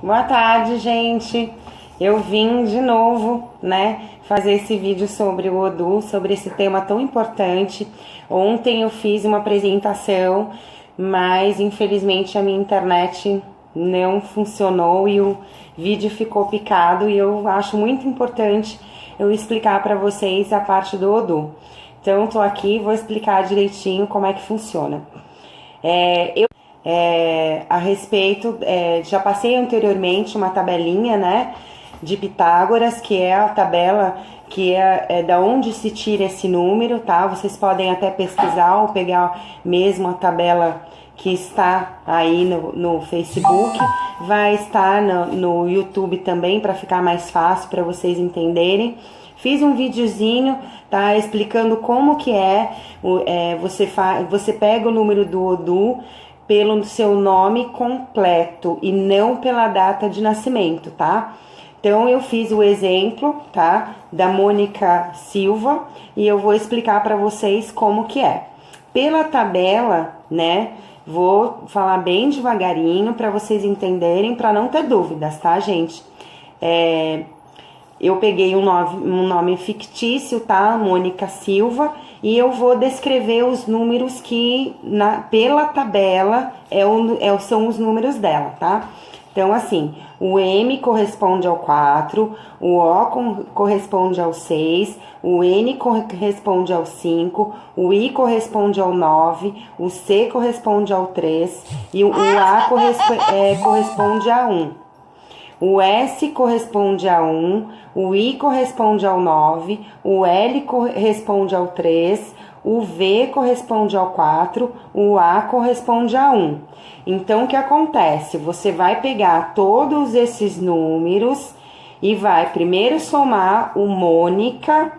Boa tarde, gente. Eu vim de novo, né, fazer esse vídeo sobre o Odô, sobre esse tema tão importante. Ontem eu fiz uma apresentação, mas infelizmente a minha internet não funcionou e o vídeo ficou picado, e eu acho muito importante eu explicar para vocês a parte do Odô. Então, tô aqui, vou explicar direitinho como é que funciona. A respeito, já passei anteriormente uma tabelinha, né, de Pitágoras, que é a tabela que é da onde se tira esse número, tá? Vocês podem até pesquisar ou pegar mesmo a tabela que está aí no Facebook, vai estar no YouTube também, para ficar mais fácil para vocês entenderem. Fiz um videozinho, tá, explicando como que você pega o número do Odô pelo seu nome completo e não pela data de nascimento, tá? Então eu fiz o exemplo, tá, da Mônica Silva, e eu vou explicar para vocês como que é. Pela tabela, né, vou falar bem devagarinho para vocês entenderem, para não ter dúvidas, tá, gente? Eu peguei um nome fictício, tá? Mônica Silva, e eu vou descrever os números que, pela tabela, são os números dela, tá? Então, assim, o M corresponde ao 4, o O corresponde ao 6, o N corresponde ao 5, o I corresponde ao 9, o C corresponde ao 3 e o A corresponde a 1. O S corresponde a 1, o I corresponde ao 9, o L corresponde ao 3, o V corresponde ao 4, o A corresponde a 1. Então, o que acontece? Você vai pegar todos esses números e vai primeiro somar o Mônica.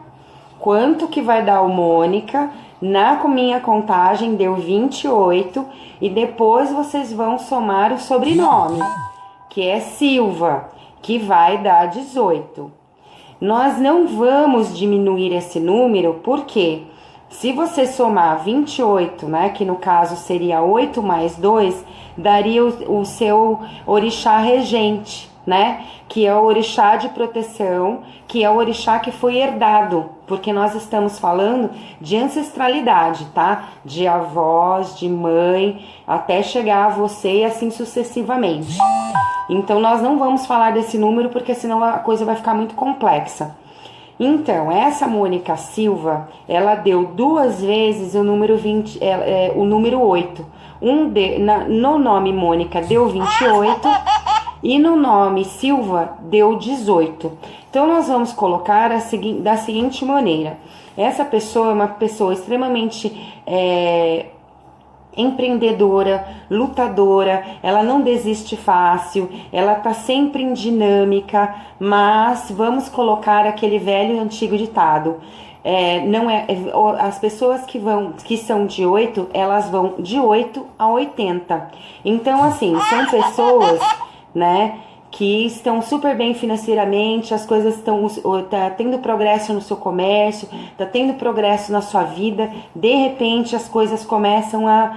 Quanto que vai dar o Mônica? Na minha contagem deu 28, e depois vocês vão somar o sobrenome, que é Silva, que vai dar 18. Nós não vamos diminuir esse número, porque se você somar 28, né, que no caso seria 8 mais 2, daria o seu orixá regente, né, que é o orixá de proteção, que é o orixá que foi herdado, porque nós estamos falando de ancestralidade, tá? De avós, de mãe, até chegar a você e assim sucessivamente. Então, nós não vamos falar desse número, porque senão a coisa vai ficar muito complexa. Então, essa Mônica Silva, ela deu 2 vezes o número 20, o número 8. No nome Mônica deu 28 e no nome Silva deu 18. Então, nós vamos colocar da seguinte maneira. Essa pessoa é uma pessoa extremamente empreendedora, lutadora, ela não desiste fácil, ela tá sempre em dinâmica, mas vamos colocar aquele velho e antigo ditado. As pessoas que são de 8, elas vão de 8 a 80. Então, assim, são pessoas, né, que estão super bem financeiramente, as coisas tá tendo progresso no seu comércio, tá tendo progresso na sua vida. De repente as coisas começam a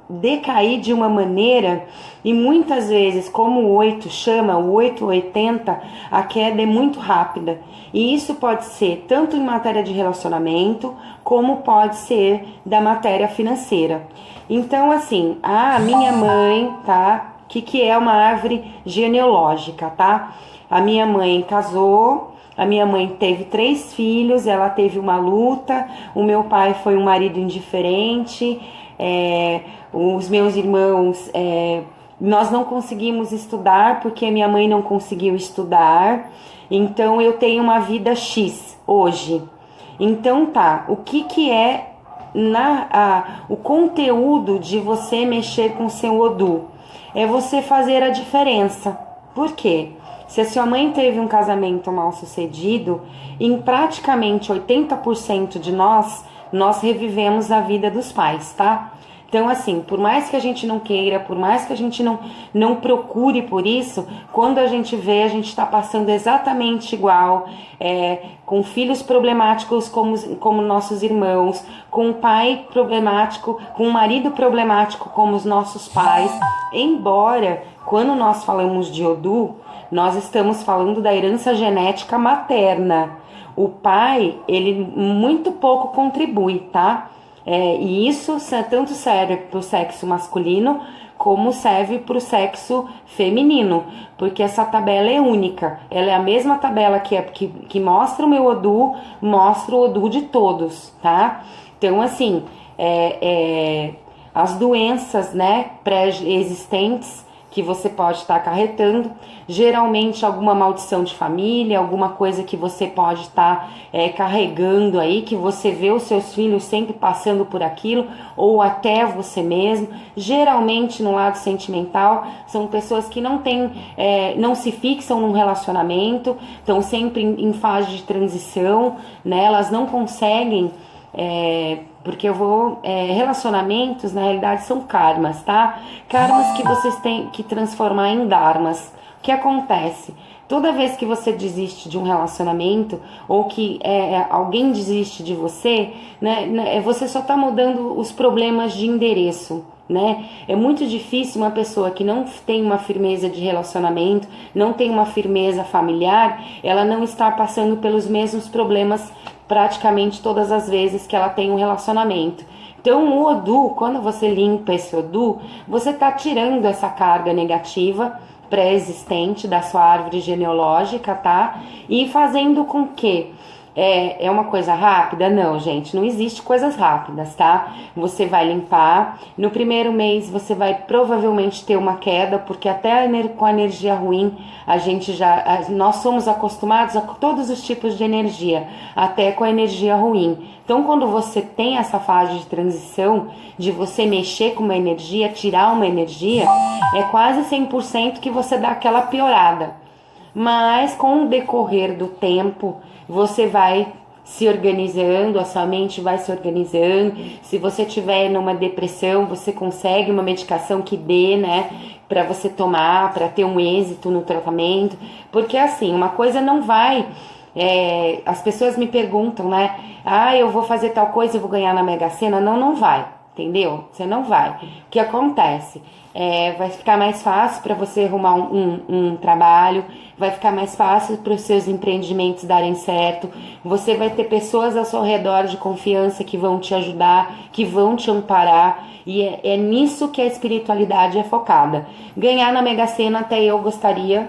decair de uma maneira, e muitas vezes, como o 8 chama, o 880, a queda é muito rápida, e isso pode ser tanto em matéria de relacionamento, como pode ser da matéria financeira. Então, assim, a minha mãe, tá? Que é uma árvore genealógica, tá? A minha mãe casou, a minha mãe teve 3 filhos, ela teve uma luta, o meu pai foi um marido indiferente, os meus irmãos, nós não conseguimos estudar porque a minha mãe não conseguiu estudar, então eu tenho uma vida X hoje. Então tá, o que é o conteúdo de você mexer com seu Odô? É você fazer a diferença. Por quê? Se a sua mãe teve um casamento mal sucedido, em praticamente 80% de nós revivemos a vida dos pais, tá? Então, assim, por mais que a gente não queira, por mais que a gente não procure por isso, quando a gente vê, a gente está passando exatamente igual, com filhos problemáticos como nossos irmãos, com um pai problemático, com um marido problemático como os nossos pais. Embora, quando nós falamos de Odu, nós estamos falando da herança genética materna. O pai, ele muito pouco contribui, tá? E isso tanto serve para o sexo masculino como serve para o sexo feminino, porque essa tabela é única. Ela é a mesma tabela que mostra o meu Odu, mostra o Odu de todos, tá? Então, assim, as doenças, né, pré-existentes que você pode estar acarretando, geralmente alguma maldição de família, alguma coisa que você pode estar carregando aí, que você vê os seus filhos sempre passando por aquilo, ou até você mesmo. Geralmente no lado sentimental, são pessoas que não se fixam num relacionamento, estão sempre em fase de transição, né? Elas não conseguem, porque relacionamentos na realidade são karmas, tá? Karmas que vocês têm que transformar em dharmas. O que acontece? Toda vez que você desiste de um relacionamento, ou que alguém desiste de você, né, você só está mudando os problemas de endereço, né? É muito difícil uma pessoa que não tem uma firmeza de relacionamento, não tem uma firmeza familiar, ela não está passando pelos mesmos problemas praticamente todas as vezes que ela tem um relacionamento. Então o Odu, quando você limpa esse Odu, você está tirando essa carga negativa pré-existente da sua árvore genealógica, tá? E fazendo com que é uma coisa rápida? Não, gente, não existe coisas rápidas, tá? Você vai limpar, no primeiro mês você vai provavelmente ter uma queda, porque até com a energia ruim, nós somos acostumados a todos os tipos de energia, até com a energia ruim. Então, quando você tem essa fase de transição, de você mexer com uma energia, tirar uma energia, é quase 100% que você dá aquela piorada. Mas com o decorrer do tempo, você vai se organizando, a sua mente vai se organizando. Se você tiver numa depressão, você consegue uma medicação que dê, né, para você tomar, para ter um êxito no tratamento. Porque assim, uma coisa não vai... as pessoas me perguntam, né, eu vou fazer tal coisa, eu vou ganhar na Mega Sena. Não vai, entendeu? Você não vai. O que acontece? Vai ficar mais fácil para você arrumar um trabalho, vai ficar mais fácil para os seus empreendimentos darem certo, você vai ter pessoas ao seu redor de confiança que vão te ajudar, que vão te amparar, e é nisso que a espiritualidade é focada. Ganhar na Mega Sena até eu gostaria,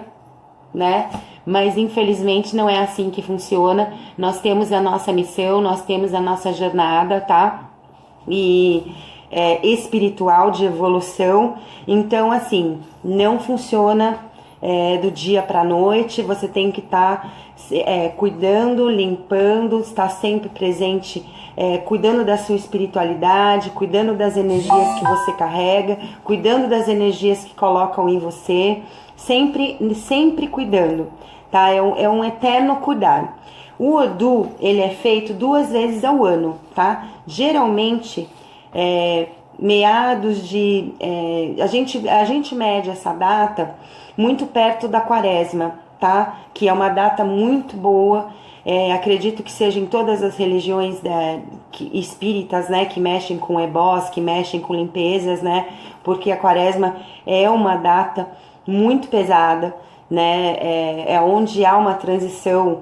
né? Mas infelizmente não é assim que funciona. Nós temos a nossa missão, nós temos a nossa jornada, tá? Espiritual de evolução. Então, assim, não funciona do dia para a noite. Você tem que estar cuidando, limpando, estar sempre presente, cuidando da sua espiritualidade, cuidando das energias que você carrega, cuidando das energias que colocam em você, sempre cuidando, tá? É um eterno cuidar. O Odu, ele é feito 2 vezes ao ano, tá? Geralmente meados de... a gente mede essa data muito perto da Quaresma, tá? Que é uma data muito boa. Acredito que seja em todas as religiões espíritas, né? Que mexem com ebós, que mexem com limpezas, né? Porque a Quaresma é uma data muito pesada, né? É onde há uma transição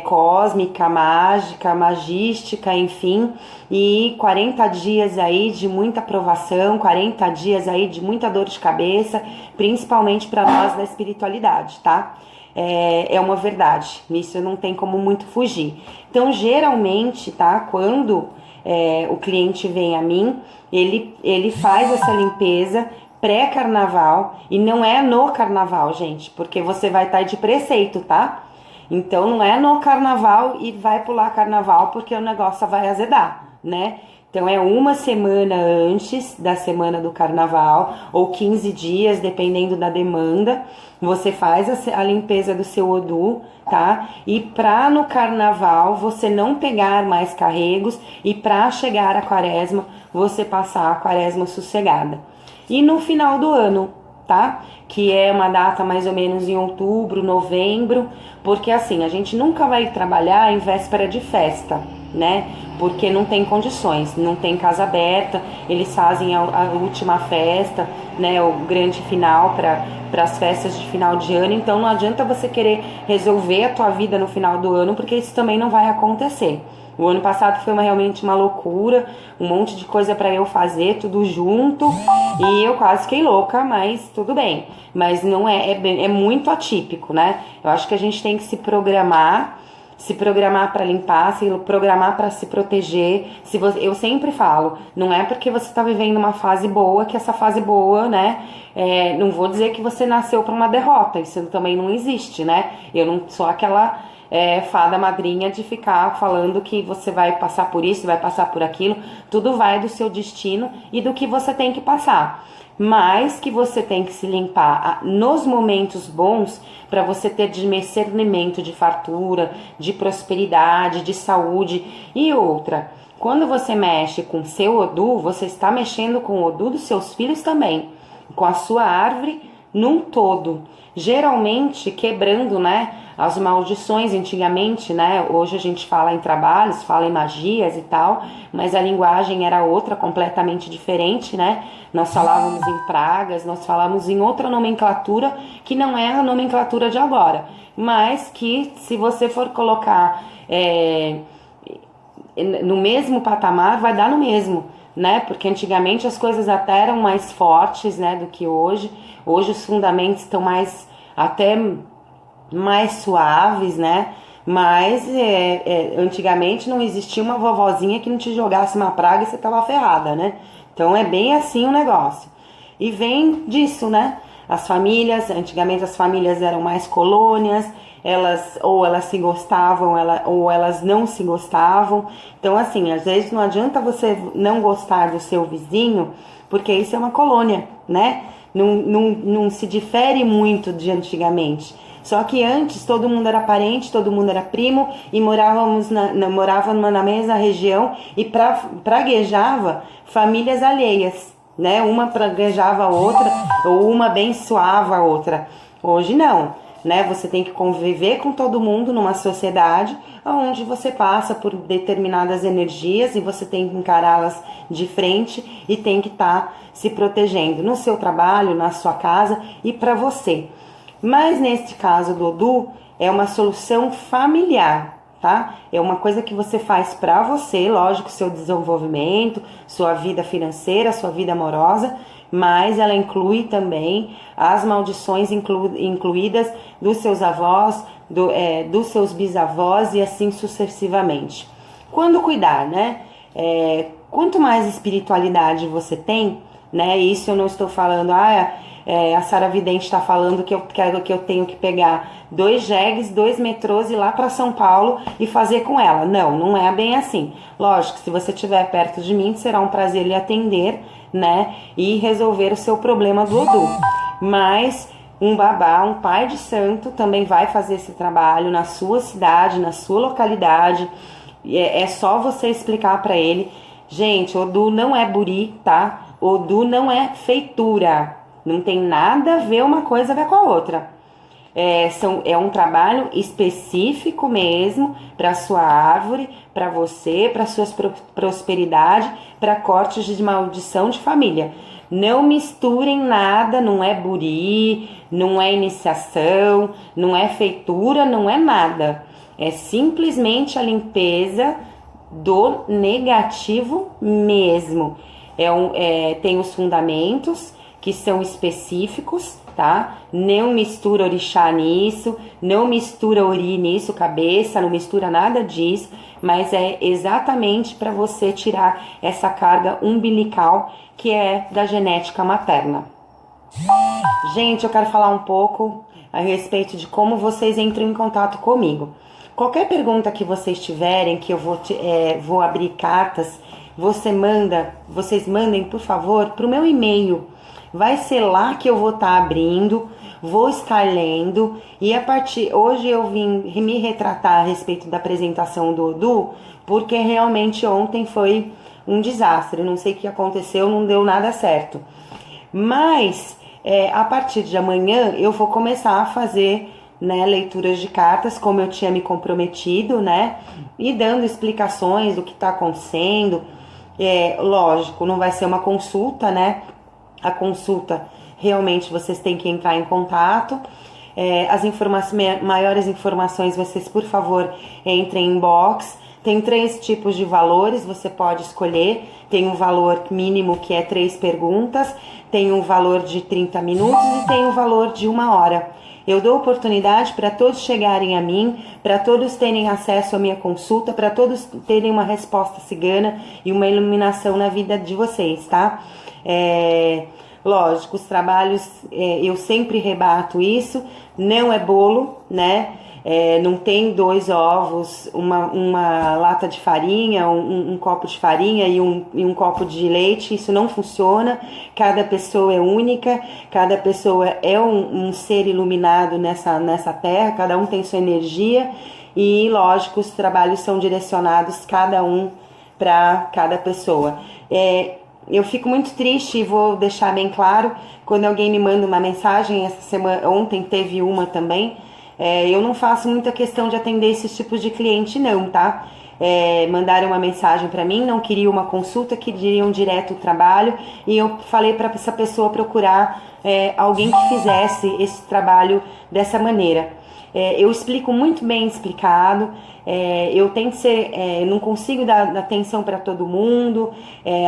cósmica, mágica, magística, enfim, e 40 dias aí de muita provação, 40 dias aí de muita dor de cabeça, principalmente para nós da espiritualidade, tá? É uma verdade, isso não tem como muito fugir. Então, geralmente, tá, quando o cliente vem a mim, ele faz essa limpeza pré-carnaval, e não é no carnaval, gente, porque você vai estar de preceito, tá? Então não é no carnaval e vai pular carnaval porque o negócio vai azedar, né? Então é uma semana antes da semana do carnaval, ou 15 dias, dependendo da demanda, você faz a limpeza do seu Odu, tá? E pra no carnaval você não pegar mais carregos e pra chegar a quaresma, você passar a quaresma sossegada. E no final do ano, tá? Que é uma data mais ou menos em outubro, novembro, porque assim, a gente nunca vai trabalhar em véspera de festa, né? Porque não tem condições, não tem casa aberta, eles fazem a última festa, né? O grande final para as festas de final de ano, então não adianta você querer resolver a tua vida no final do ano, porque isso também não vai acontecer. O ano passado foi realmente uma loucura, um monte de coisa para eu fazer, tudo junto, e eu quase fiquei louca, mas tudo bem. Mas não é muito atípico, né? Eu acho que a gente tem que se programar para limpar, se programar para se proteger. Eu sempre falo, não é porque você está vivendo uma fase boa que essa fase boa, né? Não vou dizer que você nasceu para uma derrota, isso também não existe, né? Eu não sou aquela fada madrinha de ficar falando que você vai passar por isso, vai passar por aquilo. Tudo vai do seu destino e do que você tem que passar. Mas que você tem que se limpar nos momentos bons para você ter discernimento de fartura, de prosperidade, de saúde. E outra, quando você mexe com seu Odu, você está mexendo com o Odu dos seus filhos também, com a sua árvore num todo, geralmente quebrando, né, as maldições. Antigamente, né, hoje a gente fala em trabalhos, fala em magias e tal, mas a linguagem era outra, completamente diferente, né? Nós falávamos em pragas, nós falávamos em outra nomenclatura que não é a nomenclatura de agora, mas que se você for colocar no mesmo patamar, vai dar no mesmo, né? Porque antigamente as coisas até eram mais fortes, né, do que hoje. Hoje os fundamentos estão até mais suaves, né? Mas antigamente não existia uma vovozinha que não te jogasse uma praga e você tava ferrada, né? Então é bem assim o negócio. E vem disso, né? As famílias, antigamente as famílias eram mais colônias, elas se gostavam, ou elas não se gostavam. Então, assim, às vezes não adianta você não gostar do seu vizinho, porque isso é uma colônia, né? Não se difere muito de antigamente. Só que antes todo mundo era parente, todo mundo era primo e morávamos na mesma região e praguejava famílias alheias, né? Uma praguejava a outra ou uma abençoava a outra. Hoje não, né? Você tem que conviver com todo mundo numa sociedade onde você passa por determinadas energias e você tem que encará-las de frente e tem que estar se protegendo no seu trabalho, na sua casa e para você. Mas neste caso do Odu, é uma solução familiar, tá? É uma coisa que você faz para você, lógico, seu desenvolvimento, sua vida financeira, sua vida amorosa, mas ela inclui também as maldições incluídas dos seus avós, dos seus bisavós e assim sucessivamente. Quando cuidar, né? Quanto mais espiritualidade você tem, né? Isso eu não estou falando, a Sara Vidente está falando que eu tenho que pegar 2 jegues, 2 metrôs e ir lá para São Paulo e fazer com ela. Não é bem assim. Lógico, se você estiver perto de mim, será um prazer lhe atender, né? E resolver o seu problema do Odu. Mas um babá, um pai de santo, também vai fazer esse trabalho na sua cidade, na sua localidade. É só você explicar para ele. Gente, Odu não é buri, tá? Odu não é feitura. Não tem nada a ver uma coisa a ver com a outra. É um trabalho específico mesmo para sua árvore, para você, para sua prosperidade, para cortes de maldição de família. Não misturem nada, não é buri, não é iniciação, não é feitura, não é nada. É simplesmente a limpeza do negativo mesmo. Tem os fundamentos que são específicos, tá? Não mistura orixá nisso, não mistura ori nisso, cabeça, não mistura nada disso, mas é exatamente para você tirar essa carga umbilical que é da genética materna. Gente, eu quero falar um pouco a respeito de como vocês entram em contato comigo. Qualquer pergunta que vocês tiverem, que eu vou abrir cartas, vocês mandem, por favor, para o meu e-mail. Vai ser lá que eu vou estar abrindo, vou estar lendo, e hoje eu vim me retratar a respeito da apresentação do Odu, porque realmente ontem foi um desastre. Não sei o que aconteceu, não deu nada certo. Mas a partir de amanhã eu vou começar a fazer, né, leituras de cartas, como eu tinha me comprometido, né, e dando explicações do que está acontecendo. Lógico, não vai ser uma consulta, né? A consulta, realmente, vocês têm que entrar em contato. As maiores informações, vocês, por favor, entrem em inbox. Tem 3 tipos de valores, você pode escolher. Tem um valor mínimo, que é 3 perguntas. Tem um valor de 30 minutos e tem um valor de 1 hora. Eu dou oportunidade para todos chegarem a mim, para todos terem acesso à minha consulta, para todos terem uma resposta cigana e uma iluminação na vida de vocês, tá? Lógico, os trabalhos, eu sempre rebato isso, não é bolo, né? Não tem 2 ovos, uma lata de farinha, um copo de farinha e um copo de leite. Isso não funciona. Cada pessoa é única, cada pessoa é um ser iluminado nessa terra, cada um tem sua energia e, lógico, os trabalhos são direcionados cada um para cada pessoa. Eu fico muito triste, e vou deixar bem claro, quando alguém me manda uma mensagem. Essa semana, ontem teve uma também. Eu não faço muita questão de atender esses tipos de cliente, não, tá? Mandaram uma mensagem para mim, não queriam uma consulta, queriam direto o trabalho, e eu falei para essa pessoa procurar alguém que fizesse esse trabalho dessa maneira. Eu explico muito bem explicado. Eu tento ser, não consigo dar atenção para todo mundo.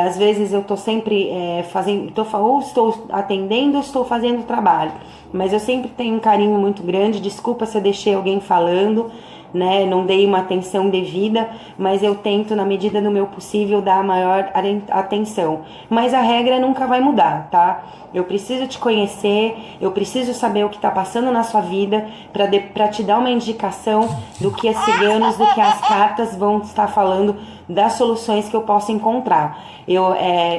Às vezes eu tô sempre fazendo, ou estou atendendo ou estou fazendo o trabalho, mas eu sempre tenho um carinho muito grande. Desculpa se eu deixei alguém falando, né? Não dei uma atenção devida, mas eu tento, na medida do meu possível, dar a maior atenção. Mas a regra nunca vai mudar, tá? Eu preciso te conhecer, eu preciso saber o que está passando na sua vida para te dar uma indicação do que as ciganos, do que as cartas vão estar falando, das soluções que eu posso encontrar.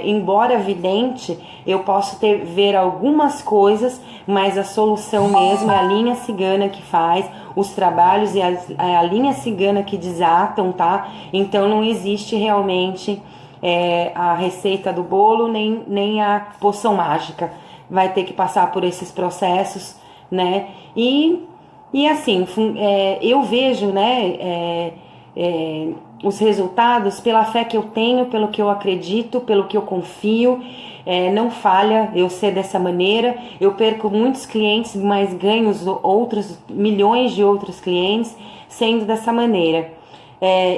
Embora vidente, eu posso ver algumas coisas, mas a solução mesmo é a linha cigana que faz os trabalhos, e a linha cigana que desatam, tá? Então não existe realmente a receita do bolo, nem a poção mágica. Vai ter que passar por esses processos, né? E assim, eu vejo, né, os resultados pela fé que eu tenho, pelo que eu acredito, pelo que eu confio. Não falha eu ser dessa maneira. Eu perco muitos clientes, mas ganho milhões de outros clientes sendo dessa maneira.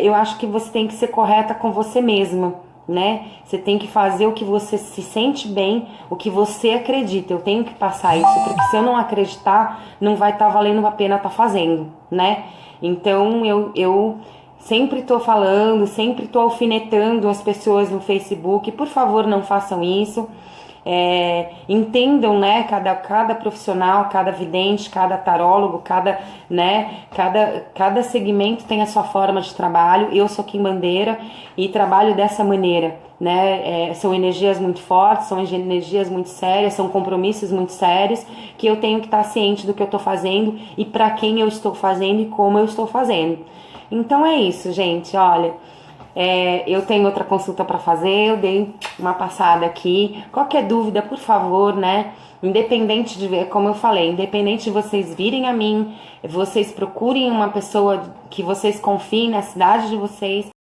Eu acho que você tem que ser correta com você mesma, né? Você tem que fazer o que você se sente bem, o que você acredita. Eu tenho que passar isso, porque se eu não acreditar, não vai estar valendo a pena estar fazendo, né? Então eu sempre tô falando, sempre tô alfinetando as pessoas no Facebook. Por favor, não façam isso. Entendam, né, cada profissional, cada vidente, cada tarólogo, cada segmento tem a sua forma de trabalho. Eu sou quimbandeira e trabalho dessa maneira, né? São energias muito fortes, são energias muito sérias, são compromissos muito sérios, que eu tenho que estar ciente do que eu estou fazendo e para quem eu estou fazendo e como eu estou fazendo. Então é isso, gente. Olha, eu tenho outra consulta para fazer, eu dei uma passada aqui. Qualquer dúvida, por favor, né? Independente de, como eu falei, independente de vocês virem a mim, vocês procurem uma pessoa que vocês confiem na cidade de vocês,